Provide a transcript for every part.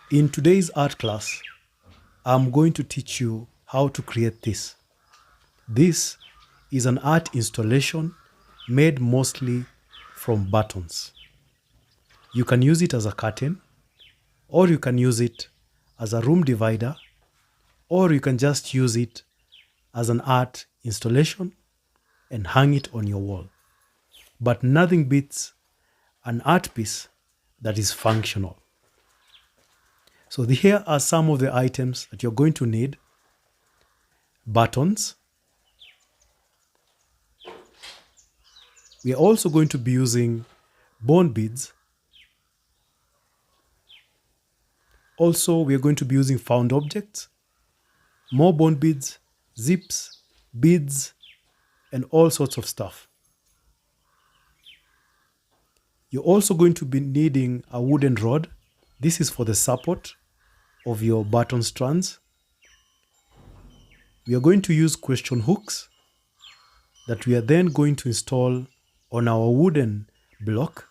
In today's art class, I'm going to teach you how to create this. This is an art installation made mostly from buttons. You can use it as a curtain, or you can use it as a room divider, or you can just use it as an art installation and hang it on your wall. But nothing beats an art piece that is functional. So here are some of the items that you're going to need. Buttons. We are also going to be using bone beads. Also, we are going to be using found objects, more bone beads, zips, beads, and all sorts of stuff. You're also going to be needing a wooden rod. This is for the support of your button strands. We are going to use question hooks that we are then going to install on our wooden block,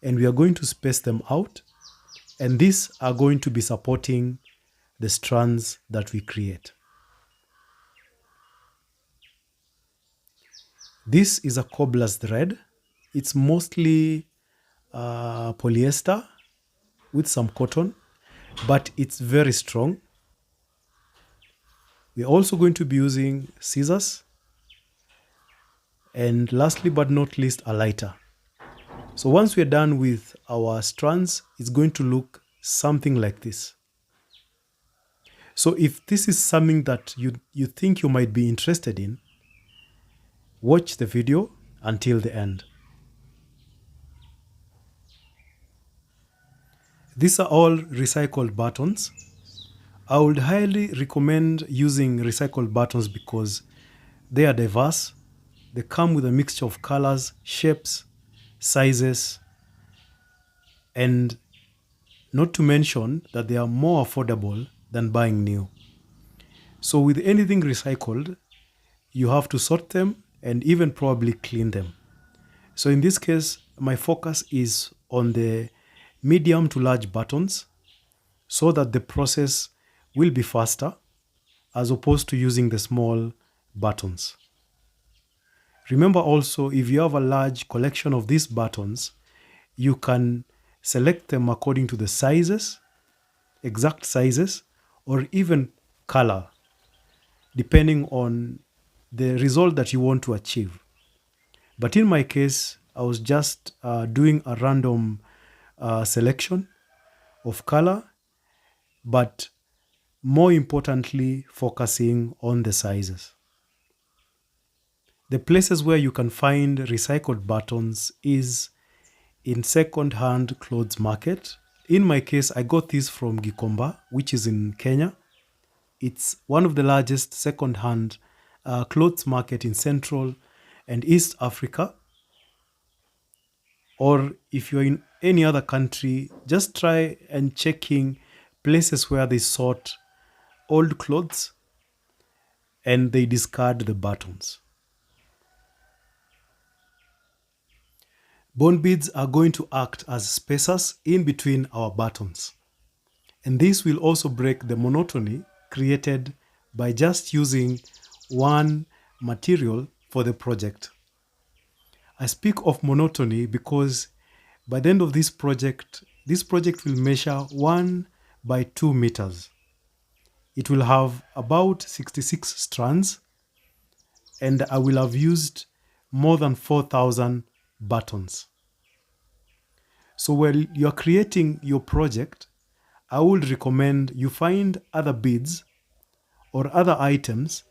and we are going to space them out, and these are going to be supporting the strands that we create. This is a cobbler's thread. It's mostly polyester with some cotton, but it's very strong. We're also going to be using scissors, and lastly but not least, a lighter. So once we're done with our strands, it's going to look something like this. So if this is something that you think you might be interested in, watch the video until the end. These are all recycled buttons. I would highly recommend using recycled buttons because they are diverse. They come with a mixture of colors, shapes, sizes, and not to mention that they are more affordable than buying new. So with anything recycled, you have to sort them and even probably clean them. So in this case, my focus is on the medium to large buttons so that the process will be faster as opposed to using the small buttons. Remember also, if you have a large collection of these buttons, you can select them according to the sizes, exact sizes, or even color, depending on the result that you want to achieve. But in my case, I was just doing a random selection of color, but more importantly, focusing on the sizes. The places where you can find recycled buttons is in second-hand clothes market. In my case, I got this from Gikomba, which is in Kenya. It's one of the largest second-hand clothes market in Central and East Africa. Or if you're in any other country, just try and checking places where they sort old clothes and they discard the buttons. Bone beads are going to act as spacers in between our buttons. And this will also break the monotony created by just using one material for the project. I speak of monotony because by the end of this project will measure 1 by 2 meters. It will have about 66 strands, and I will have used more than 4,000 buttons. So while you're creating your project, I would recommend you find other beads or other items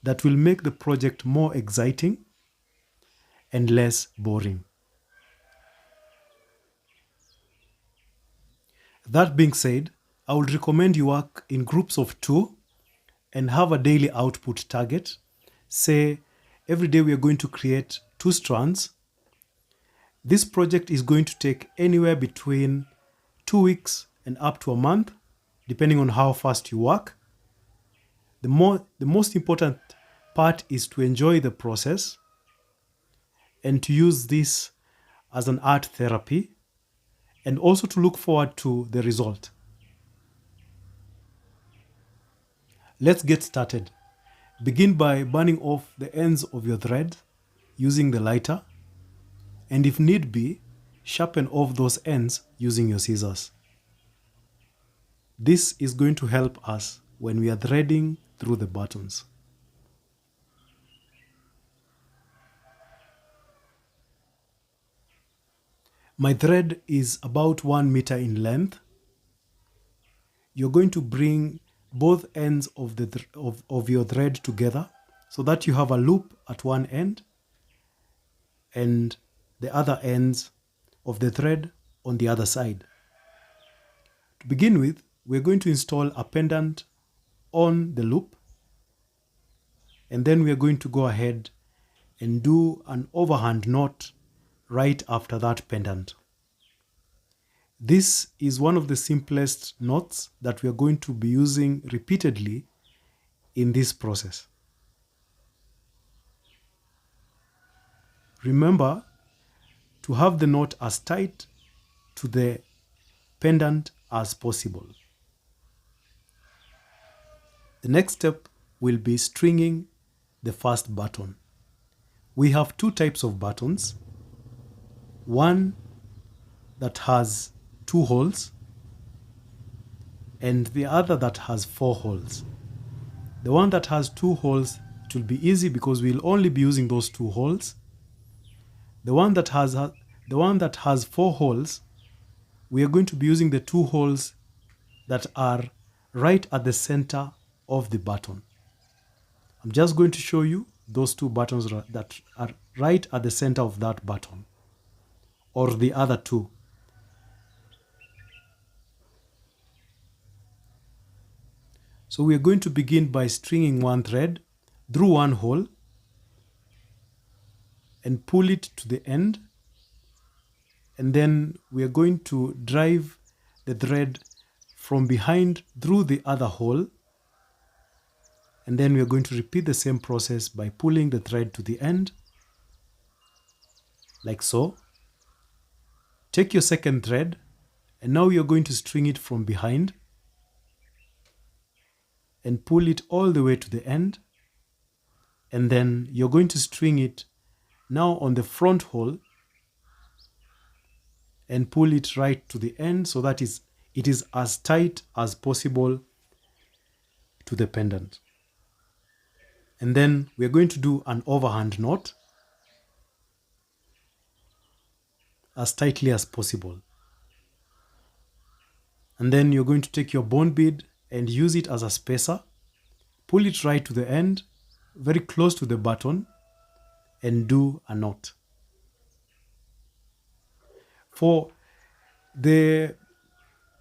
that will make the project more exciting and less boring. That being said, I would recommend you work in groups of 2 and have a daily output target. Say, every day we are going to create 2 strands. This project is going to take anywhere between 2 weeks and up to a month, depending on how fast you work. The most important part is to enjoy the process and to use this as an art therapy, and also to look forward to the result. Let's get started. Begin by burning off the ends of your thread using the lighter, and if need be, sharpen off those ends using your scissors. This is going to help us when we are threading through the buttons. My thread is about 1 meter in length. You're going to bring both ends of your thread together so that you have a loop at one end and the other ends of the thread on the other side. To begin with, we're going to install a pendant on the loop, and then we're going to go ahead and do an overhand knot right after that pendant. This is one of the simplest knots that we are going to be using repeatedly in this process. Remember to have the knot as tight to the pendant as possible. The next step will be stringing the first button. We have two types of buttons. One that has 2 holes and the other that has 4 holes. The one that has 2 holes, it will be easy because we'll only be using those 2 holes. The one that has 4 holes, we are going to be using the 2 holes that are right at the center of the button. I'm just going to show you those 2 buttons that are right at the center of that button, or the other 2. So we are going to begin by stringing one thread through one hole and pull it to the end, and then we are going to drive the thread from behind through the other hole, and then we are going to repeat the same process by pulling the thread to the end, like so. Take your second thread, and now you're going to string it from behind and pull it all the way to the end, and then you're going to string it now on the front hole and pull it right to the end so that it is as tight as possible to the pendant. And then we're going to do an overhand knot as tightly as possible. And then you're going to take your bone bead and use it as a spacer, pull it right to the end, very close to the button, and do a knot. For the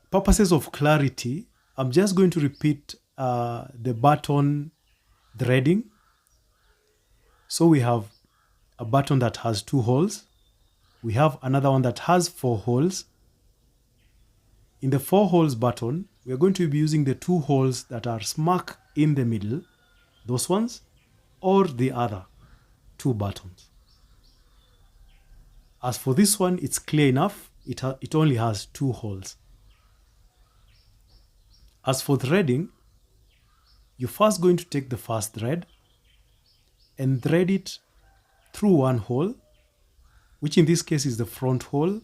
purposes of clarity, I'm just going to repeat the button threading. So we have a button that has 2 holes. We have another one that has 4 holes. In the 4 holes button, we are going to be using the 2 holes that are smack in the middle, those ones, or the other 2 buttons. As for this one, it's clear enough. It only has 2 holes. As for threading, you're first going to take the first thread and thread it through one hole, which in this case is the front hole,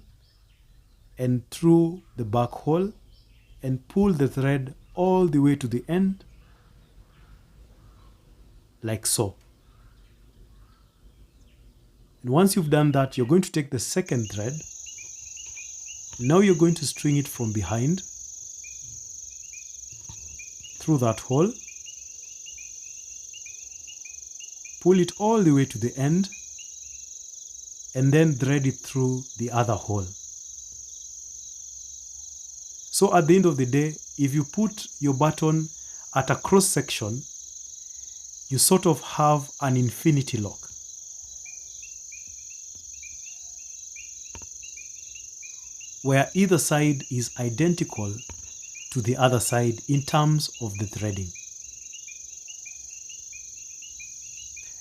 and through the back hole, and pull the thread all the way to the end, like so. And once you've done that, you're going to take the second thread. Now you're going to string it from behind through that hole, pull it all the way to the end, and then thread it through the other hole. So at the end of the day, if you put your button at a cross section, you sort of have an infinity lock. Where either side is identical to the other side in terms of the threading.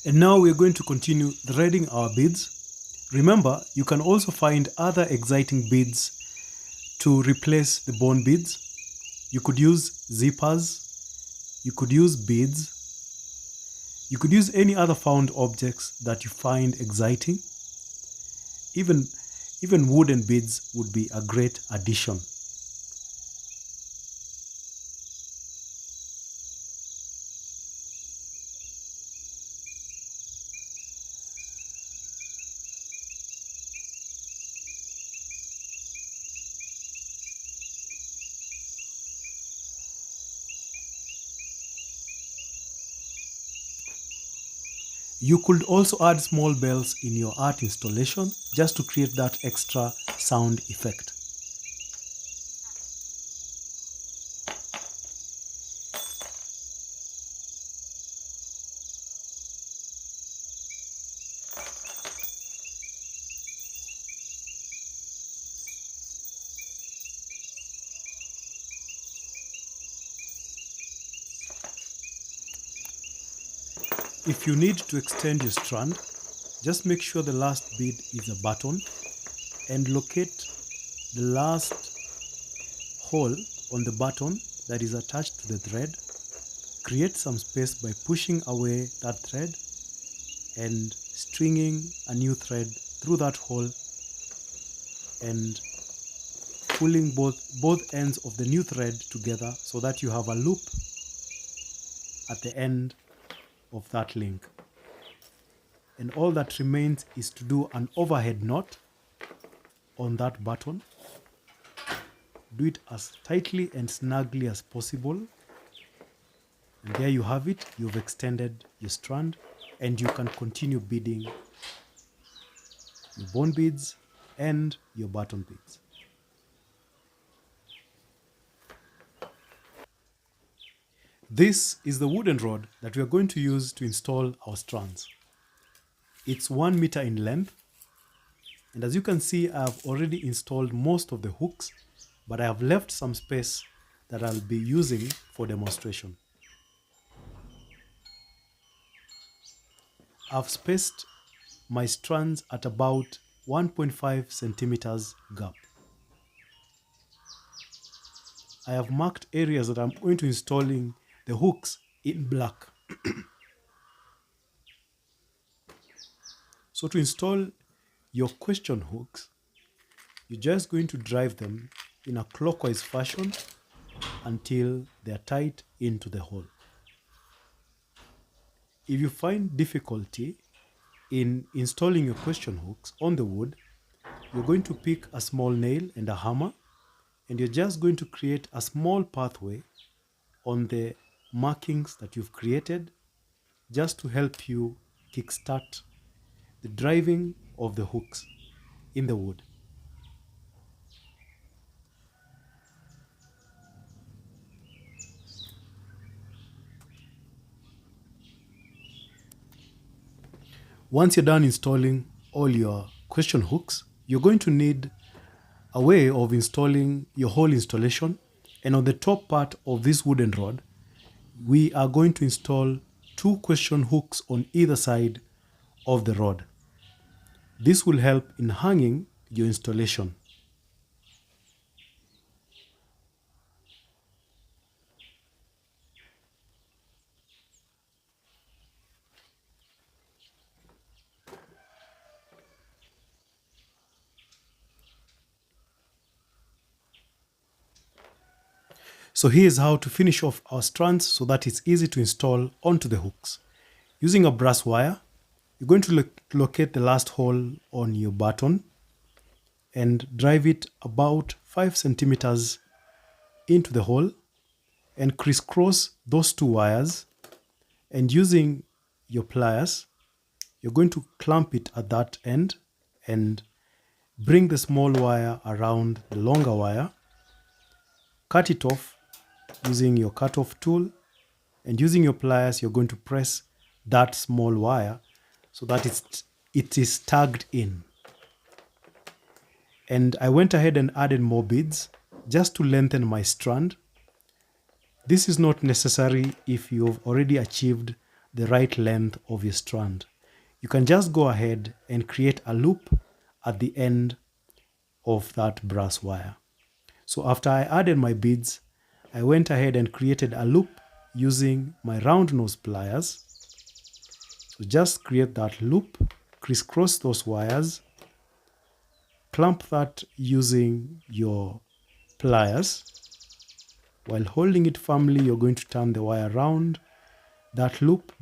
And now we're going to continue threading our beads. Remember, you can also find other exciting beads to replace the bone beads. You could use zippers, You could use beads. You could use any other found objects that you find exciting. Even, even wooden beads would be a great addition. You could also add small bells in your art installation just to create that extra sound effect. If you need to extend your strand, just make sure the last bead is a button and locate the last hole on the button that is attached to the thread. Create some space by pushing away that thread and stringing a new thread through that hole and pulling both ends of the new thread together so that you have a loop at the end of that link. And all that remains is to do an overhead knot on that button. Do it as tightly and snugly as possible. And there you have it. You've extended your strand and you can continue beading your bone beads and your button beads. This is the wooden rod that we are going to use to install our strands. It's 1 meter in length, and as you can see, I have already installed most of the hooks, but I have left some space that I'll be using for demonstration. I've spaced my strands at about 1.5 centimeters gap. I have marked areas that I'm going to installing the hooks in black. So to install your question hooks, you're just going to drive them in a clockwise fashion until they're tight into the hole. If you find difficulty in installing your question hooks on the wood, you're going to pick a small nail and a hammer, and you're just going to create a small pathway on the markings that you've created just to help you kickstart the driving of the hooks in the wood. Once you're done installing all your question hooks, you're going to need a way of installing your whole installation. And on the top part of this wooden rod, we are going to install 2 question hooks on either side of the rod. This will help in hanging your installation. So here's how to finish off our strands so that it's easy to install onto the hooks. Using a brass wire, you're going to locate the last hole on your button and drive it about 5 centimeters into the hole and crisscross those 2 wires, and using your pliers, you're going to clamp it at that end and bring the small wire around the longer wire, cut it off using your cut-off tool, and using your pliers, you're going to press that small wire so that it is tagged in. And I went ahead and added more beads just to lengthen my strand. This is not necessary if you've already achieved the right length of your strand. You can just go ahead and create a loop at the end of that brass wire. So after I added my beads, I went ahead and created a loop using my round nose pliers. So just create that loop, crisscross those wires, clamp that using your pliers. While holding it firmly, you're going to turn the wire around that loop.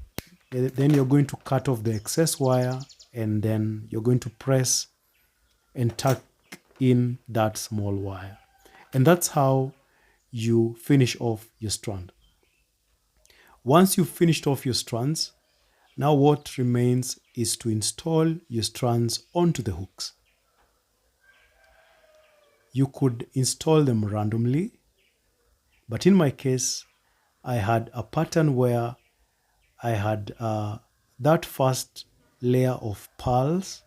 Then you're going to cut off the excess wire, and then you're going to press and tuck in that small wire. And that's how you finish off your strand. Once you've finished off your strands, now what remains is to install your strands onto the hooks. You could install them randomly, but in my case, I had a pattern where I had that first layer of pearls,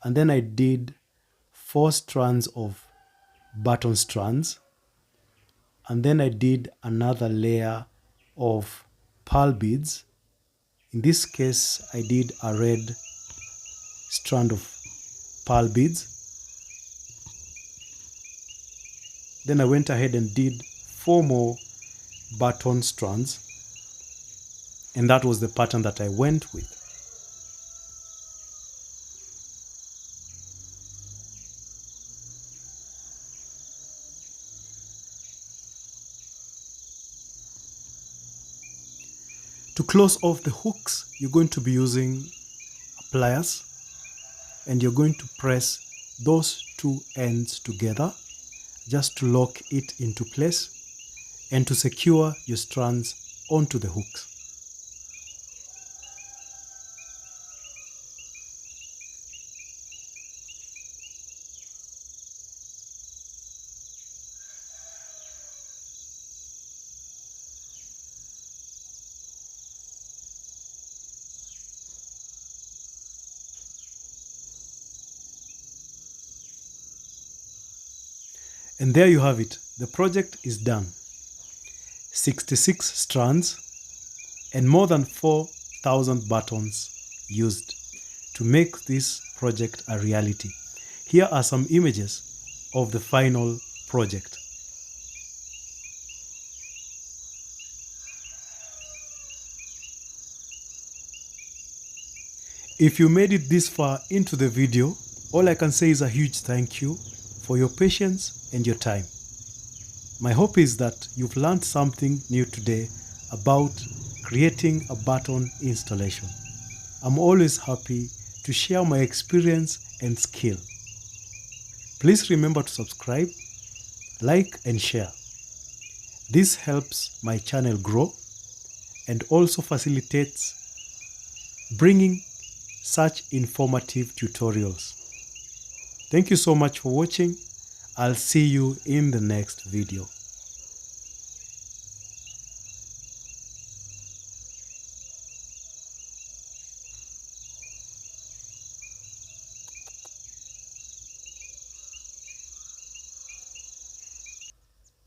and then I did 4 strands of button strands, and then I did another layer of pearl beads. In this case, I did a red strand of pearl beads. Then I went ahead and did 4 more button strands, and that was the pattern that I went with. To close off the hooks, you're going to be using pliers, and you're going to press those 2 ends together just to lock it into place and to secure your strands onto the hooks. And there you have it. The project is done. 66 strands and more than 4,000 buttons used to make this project a reality. Here are some images of the final project. If you made it this far into the video, all I can say is a huge thank you for your patience and your time. My hope is that you've learned something new today about creating a button installation. I'm always happy to share my experience and skill. Please remember to subscribe, like and share. This helps my channel grow and also facilitates bringing such informative tutorials. Thank you so much for watching. I'll see you in the next video.